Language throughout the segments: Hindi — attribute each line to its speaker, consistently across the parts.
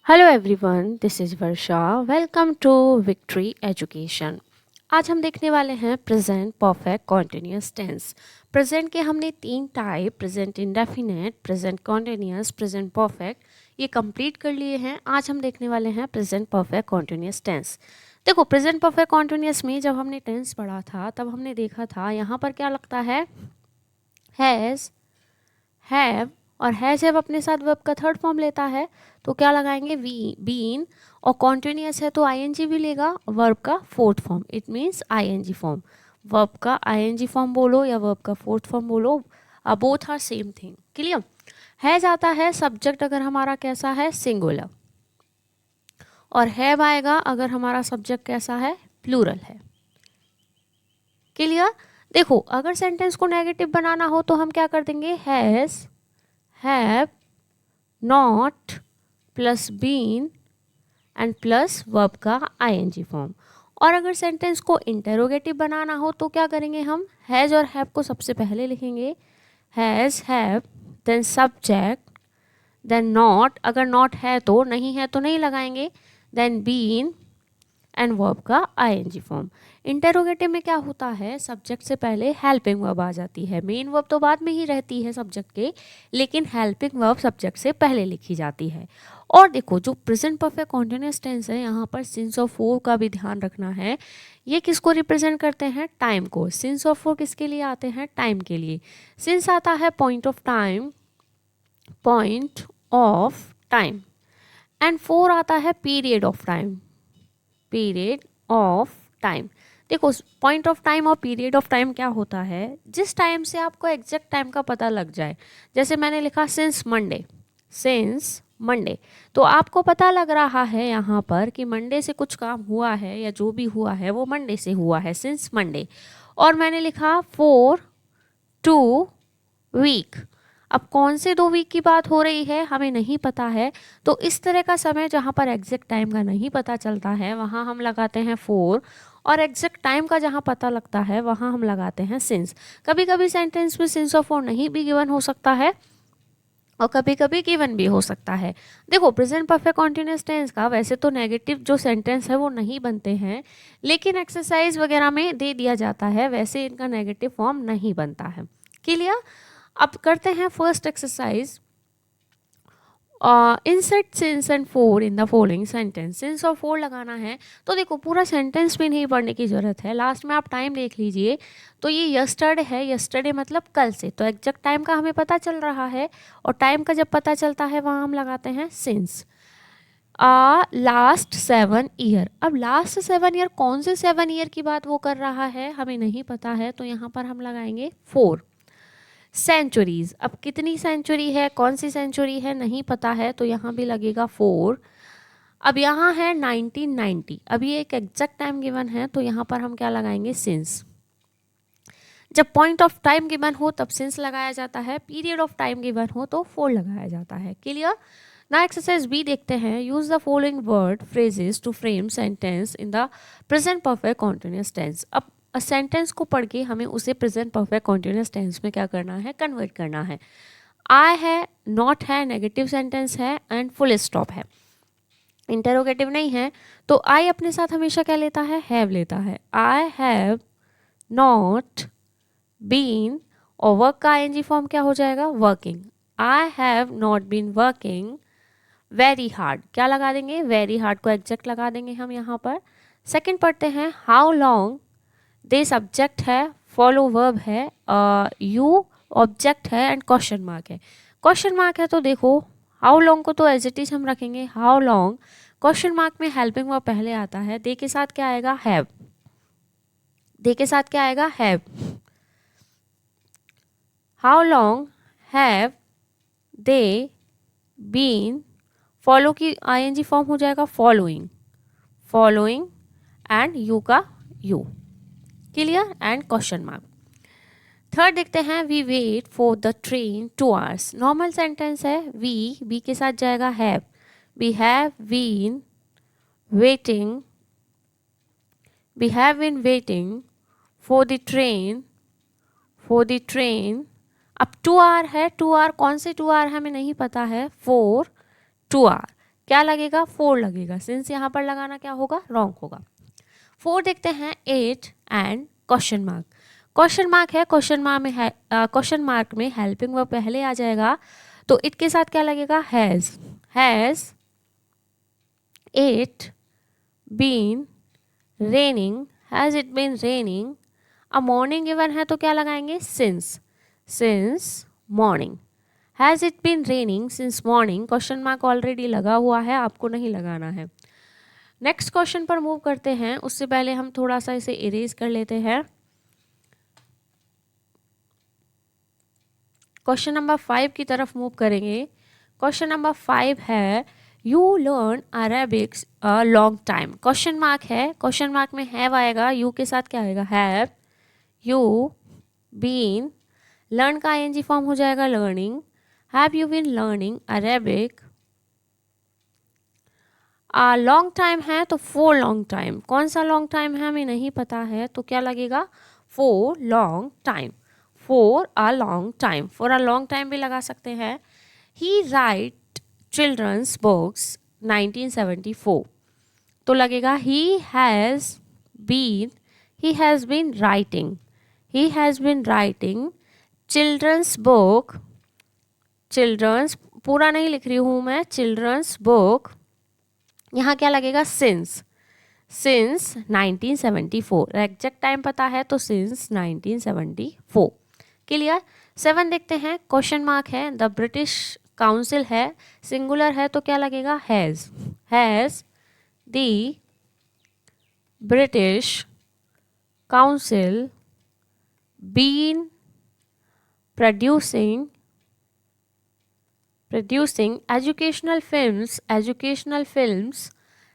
Speaker 1: Hello everyone, this is Varsha. Welcome to victory education. आज हम देखने वाले हैं present perfect continuous tense. Present के हमने 3 type, present indefinite, present continuous, present perfect, ये कंप्लीट कर लिए हैं। आज हम देखने वाले हैं प्रेजेंट परफेक्ट कॉन्टिन्यूस टेंस। देखो, प्रेजेंट परफेक्ट कॉन्टिन्यूस में जब हमने टेंस पढ़ा था तब हमने देखा था यहाँ पर क्या लगता है, हैज़, हैव, और हैज़ हैव अपने साथ वर्ब का थर्ड फॉर्म लेता है तो क्या लगाएंगे, वी, बीन, और कॉन्टिन्यूस है तो आईएनजी भी लेगा, वर्ब का fourth form, it means ING form. Verb का आईएनजी फॉर्म बोलो या वर्ब का फोर्थ फॉर्म बोलो, both are same thing. Clear? Has आता है सब्जेक्ट अगर हमारा कैसा है, सिंगुलर, और हैव आएगा अगर हमारा सब्जेक्ट कैसा है, प्लूरल है। क्लियर? देखो, अगर सेंटेंस को नेगेटिव बनाना हो तो हम क्या कर देंगे, has, have, not plus been and plus verb का आईएनजी फॉर्म। और अगर सेंटेंस को इंटेरोगेटिव बनाना हो तो क्या करेंगे, हम हैज़ और हैव को सबसे पहले लिखेंगे, has, have, then subject, then not, अगर नॉट है तो, नहीं है तो नहीं लगाएंगे, देन बीन एंड वर्ब का आईएनजी फॉर्म। इंटेरोगेटिव में क्या होता है, सब्जेक्ट से पहले हेल्पिंग वर्ब आ जाती है। मेन वर्ब तो बाद में ही रहती है सब्जेक्ट के, लेकिन हेल्पिंग वर्ब सब्जेक्ट से पहले लिखी जाती है। और देखो, जो प्रेजेंट परफेक्ट कॉन्टिन्यूअस टेंस है, यहाँ पर सिंस ऑफ फोर का भी ध्यान रखना है। ये किसको रिप्रेजेंट करते हैं, टाइम को। सिंस ऑफ फोर किसके लिए आते हैं, टाइम के लिए। सिंस आता है point of time, point of time, and four आता है period of time, period of time. देखो, पॉइंट ऑफ टाइम और पीरियड ऑफ टाइम क्या होता है, जिस टाइम से आपको एग्जैक्ट टाइम का पता लग जाए। जैसे मैंने लिखा सिंस मंडे, सिंस मंडे, तो आपको पता लग रहा है यहाँ पर कि मंडे से कुछ काम हुआ है या जो भी हुआ है वो मंडे से हुआ है, सिंस मंडे। और मैंने लिखा फॉर 2 वीक, अब कौन से 2 वीक की बात हो रही है हमें नहीं पता है, तो इस तरह का समय जहाँ पर एग्जैक्ट टाइम का नहीं पता चलता है वहाँ हम लगाते हैं फोर, और एग्जैक्ट टाइम का जहाँ पता लगता है वहाँ हम लगाते हैं सिंस। कभी कभी सेंटेंस में सिंस और फोर नहीं भी गिवन हो सकता है और कभी कभी गिवन भी हो सकता है। देखो, प्रेजेंट परफेक्ट कॉन्टिन्यूअस टेंस का वैसे तो नेगेटिव जो सेंटेंस है वो नहीं बनते हैं, लेकिन एक्सरसाइज वगैरह में दे दिया जाता है, वैसे इनका नेगेटिव फॉर्म नहीं बनता है। क्लियर? अब करते हैं first exercise. Insert since and four in the following sentence. Since और फोर लगाना है तो देखो, पूरा सेंटेंस भी नहीं पढ़ने की ज़रूरत है, लास्ट में आप टाइम देख लीजिए। तो ये यस्टरडे है, यस्टरडे मतलब कल से, तो एग्जैक्ट टाइम का हमें पता चल रहा है, और टाइम का जब पता चलता है वहाँ हम लगाते हैं सिंस। लास्ट 7 ईयर, अब लास्ट 7 ईयर कौन से 7 ईयर की बात वो कर रहा है हमें नहीं पता है, तो यहाँ पर हम लगाएंगे 4। सेंचुरीज, अब कितनी सेंचुरी है, कौन सी सेंचुरी है नहीं पता है, तो यहाँ भी लगेगा 4। अब यहाँ है 1990, अभी एक एग्जैक्ट टाइम गिवन है तो यहाँ पर हम क्या लगाएंगे, सिंस। जब पॉइंट ऑफ टाइम गिवन हो तब सिंस लगाया जाता है, पीरियड ऑफ टाइम गिवन हो तो 4 लगाया जाता है। क्लियर? ना एक्सरसाइज बी देखते हैं। Use the following word phrases to frame sentence in the present perfect continuous tense. अब सेंटेंस को पढ़ के हमें उसे प्रेजेंट परफेक्ट कॉन्टिन्यूअस टेंस में क्या करना है, कन्वर्ट करना है। आई है, नॉट है, नेगेटिव सेंटेंस है, एंड फुल स्टॉप है, इंटेरोगेटिव नहीं है, तो आई अपने साथ हमेशा क्या लेता है, हैव लेता है। आई हैव नॉट बीन, और वर्क का आईएनजी फॉर्म क्या हो जाएगा, working. I have not been working very hard, क्या लगा देंगे, वेरी हार्ड को एग्जैक्ट लगा देंगे हम यहाँ पर। सेकंड पढ़ते हैं, हाउ लॉन्ग, दे सब्जेक्ट है, फॉलो वर्ब है, यू ऑब्जेक्ट है, एंड क्वेश्चन मार्क है। क्वेश्चन मार्क है तो देखो, हाउ लॉन्ग को तो एज इट इज हम रखेंगे हाउ लॉन्ग, क्वेश्चन मार्क में हेल्पिंग वर्ब पहले आता है, दे के साथ क्या आएगा, हैव, दे के साथ क्या आएगा, have. How long have they been, follow की आईएनजी फॉर्म हो जाएगा फॉलोइंग, फॉलोइंग, एंड यू का you. Clear? And question mark. Third देखते हैं, we wait for the train 2 hours. Normal sentence है, वी, बी के साथ जाएगा have, we have been waiting, we have been waiting for the train, for the train. अब 2 आवर है, 2 आवर कौन से 2 आवर हमें नहीं पता है, 4 2 आवर। क्या लगेगा, 4 लगेगा, सिंस यहाँ पर लगाना क्या होगा, रॉन्ग होगा। 4 देखते हैं 8 and question mark. Question mark है, क्वेश्चन मार्क में हेल्पिंग वर्ब पहले आ जाएगा, तो इट के साथ क्या लगेगा, has it been raining, has it been raining. अब मॉर्निंग गिवन है तो क्या लगाएंगे, since morning. Has it been raining since morning, question mark already लगा हुआ है, आपको नहीं लगाना है। नेक्स्ट क्वेश्चन पर मूव करते हैं, उससे पहले हम थोड़ा सा इसे इरेज कर लेते हैं। क्वेश्चन नंबर 5 की तरफ मूव करेंगे। क्वेश्चन नंबर 5 है you learn Arabics a long time. Question mark है, क्वेश्चन मार्क में हैव आएगा, यू के साथ क्या आएगा, हैव यू बीन, लर्न का आईएनजी फॉर्म हो जाएगा learning, have you been learning Arabic long time है तो फॉर लॉन्ग टाइम, कौन सा लॉन्ग टाइम है हमें नहीं पता है, तो क्या लगेगा, for long time, for a long time, for a long time भी लगा सकते हैं। ही राइट चिल्ड्रंस बुक्स 1974, तो लगेगा ही has been writing children's book, children's पूरा नहीं लिख रही हूँ मैं, चिल्ड्रंस बुक, यहाँ क्या लगेगा, सिंस 1974, एग्जैक्ट टाइम पता है तो सिंस 1974। क्लियर। 7 देखते हैं, क्वेश्चन मार्क है, द ब्रिटिश काउंसिल है, सिंगुलर है तो क्या लगेगा, has the British Council been producing educational films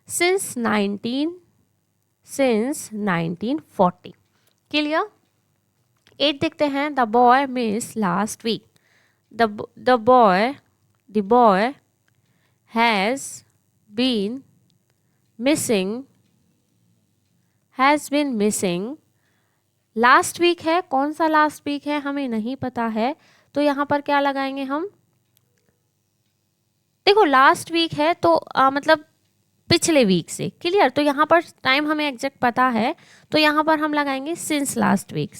Speaker 1: since 1940। Clear. 8 देखते हैं, the boy miss last week, the boy has been missing last week है, कौन सा लास्ट वीक है हमें नहीं पता है, तो यहाँ पर क्या लगाएंगे हम, देखो लास्ट वीक है तो मतलब पिछले वीक से। क्लियर। तो यहाँ पर टाइम हमें एग्जैक्ट पता है, तो यहाँ पर हम लगाएंगे सिंस लास्ट वीक।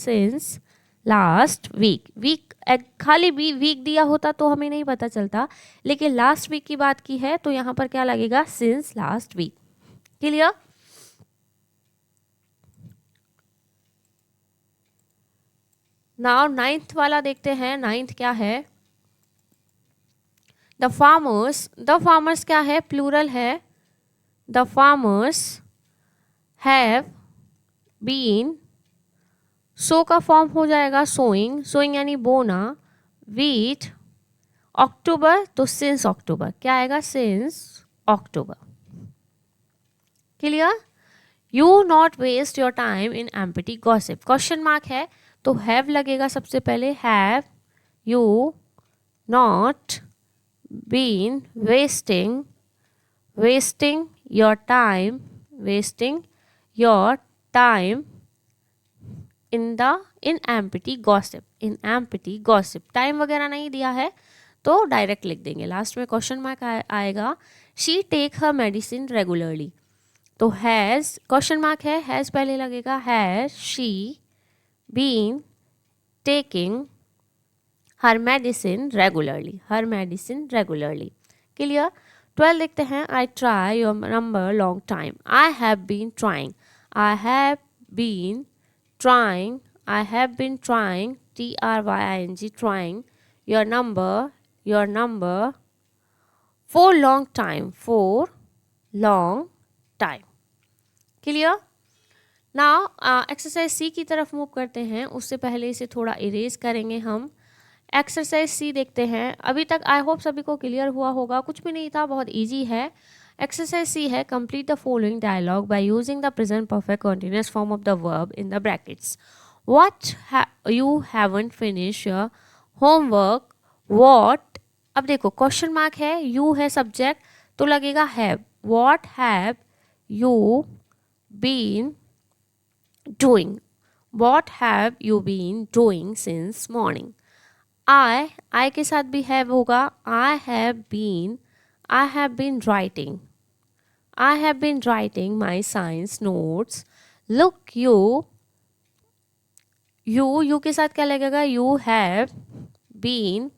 Speaker 1: खाली वीक दिया होता तो हमें नहीं पता चलता, लेकिन लास्ट वीक की बात की है तो यहाँ पर क्या लगेगा, since last week. Clear. Now 9th वाला देखते हैं, 9th क्या है, द फार्मर्स क्या है, प्लूरल है, द फार्मर्स हैव बीन, सो का फॉर्म हो जाएगा सोइंग यानी बोना, वीट अक्टूबर तो सिंस अक्टूबर, क्या आएगा, since October. Clear. You not waste your time in empty gossip, question mark है तो हैव लगेगा सबसे पहले, have you not been wasting your time in empty gossip, time वगैरह नहीं दिया है तो डायरेक्ट लिख देंगे, लास्ट में क्वेश्चन मार्क आएगा। She take her medicine regularly, तो हैज़ क्वेश्चन मार्क है, हैज़ पहले लगेगा, has she been taking her medicine regularly. Clear. 12 देखते हैं, I try your number long time, I have been trying trying your number for long time. Clear. Now exercise C की तरफ मूव करते हैं, उससे पहले इसे थोड़ा इरेज करेंगे हम। एक्सरसाइज सी देखते हैं, अभी तक आई होप सभी को क्लियर हुआ होगा, कुछ भी नहीं था, बहुत इजी है। एक्सरसाइज सी है, complete the following dialogue by using the present perfect continuous form of the verb in the brackets. What you haven't finish your homework, what, अब देखो क्वेश्चन मार्क है, यू है सब्जेक्ट तो लगेगा have, what have you been doing, what have you been doing since morning. I के साथ भी हैव होगा, I have been I have been writing. I have been writing my science notes. Look, you के साथ क्या लगेगा? You have been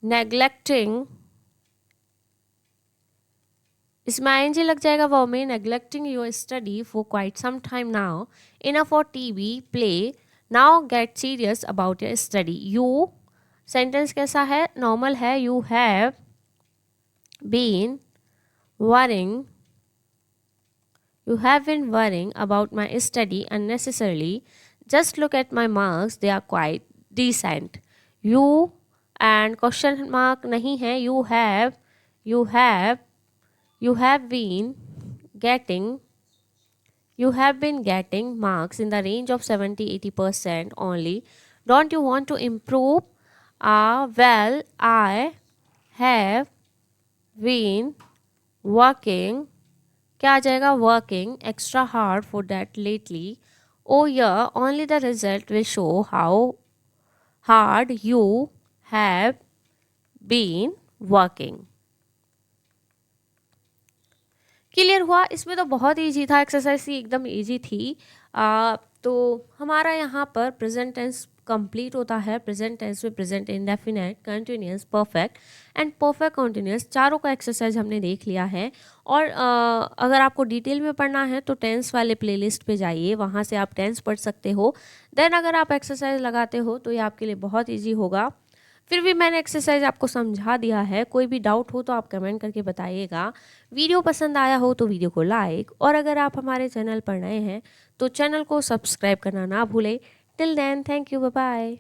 Speaker 1: neglecting. इसमें ing लग जाएगा वर्ब में. Neglecting your study for quite some time now. Enough for TV, play. Now get serious about your study. You sentence कैसा है? नॉर्मल है. You have been worrying. You have been worrying about my study unnecessarily. Just look at my marks. They are quite decent. You and question mark नहीं है. You have been getting marks in the range of 70-80% only. Don't you want to improve? Well, I have been working. क्या आ जाएगा? Working extra hard for that lately. Oh yeah, only the result will show how hard you have been working. Clear हुआ? इसमें तो बहुत ईजी था. एक्सरसाइज ही एकदम ईजी थी. तो हमारा यहाँ पर प्रेजेंट टेंस कंप्लीट होता है. प्रेजेंट टेंस में present indefinite, continuous, perfect and perfect continuous चारों का एक्सरसाइज हमने देख लिया है. और अगर आपको डिटेल में पढ़ना है तो टेंस वाले प्लेलिस्ट पे जाइए, वहाँ से आप टेंस पढ़ सकते हो. देन अगर आप एक्सरसाइज लगाते हो तो ये आपके लिए बहुत ईजी होगा. फिर भी मैंने एक्सरसाइज आपको समझा दिया है. कोई भी डाउट हो तो आप कमेंट करके बताइएगा. वीडियो पसंद आया हो तो वीडियो को लाइक, और अगर आप हमारे चैनल पर नए हैं तो चैनल को सब्सक्राइब करना ना भूलें. Till then, thank you, bye bye.